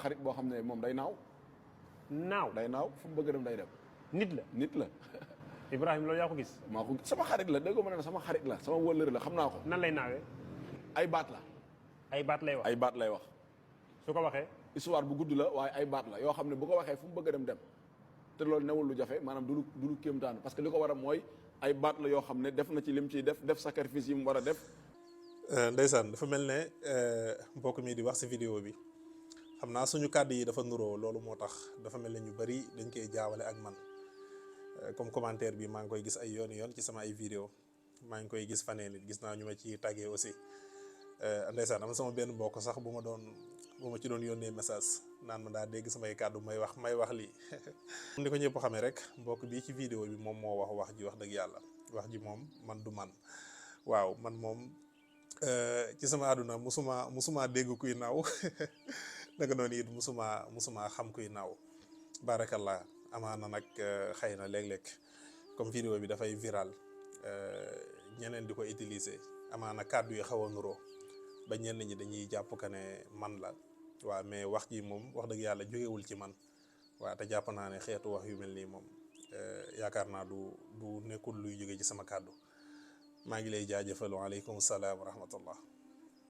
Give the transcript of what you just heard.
xarit boo xam ne moom day naaw. day naaw fu mu bëgg a dem day dem. nit la. Ibrahima loolu yaa ko gis. maa ko sama xarit la déggoo ma ne sama xarit la sama wëllër la xam naa ko. nan lay naawee. ay baat la. ay baat lay wax. ay baat lay wax. su ko waxee. histoire bu gudd la waaye ay baat la yoo xam ne bu ko waxee fu mu bëgg a dem te loolu newul lu jafe maanaam du lu kéemtaan parce que li ko war a mooy ay baat la yoo xam ne def na ci lim ciy def sacrifice yi mu war a def. ndeysaan dafa mel ne mbokk mi di wax si vidéo bi xam naa suñu kàddu yi dafa nuroo loolu moo tax dafa mel ne ñu bari dañ koy jaawale ak man comme commentaire bi maa ngi koy gis ay yoon ci sama ay vidéo maa ngi koy gis faneen it gis naa ñu ma ci taggee aussi ndeysaan am sama benn mbokk sax bu ma ci doon yónnee message naan ma daa dégg samay kàddu may wax lii ni ko ñëpp xamee rek mbokk bii ci vidéo bi moom moo wax ji wax dëgg yàlla wax ji moom man du man waaw man moom ci sama àdduna musuma dégg kuy naaw naka noonu it musuma xam kuy naaw barakallah amaana nag xëy na léeg-léeg comme vidéo bi dafay viral ñeneen di ko utiliser amaana kàddu yi xaw a nuroo ba ñenn ñi dañuy jàpp que ne man la waaw mais wax ji moom wax dëgg yàlla jógewul ci man waaw te jàpp naa ne xeetu wax yu mel nii moom yaakaar naa du nekkul luy jóge ci sama kàddu maa ngi lay jaajëfal waaleykum salaam wa rahmatullah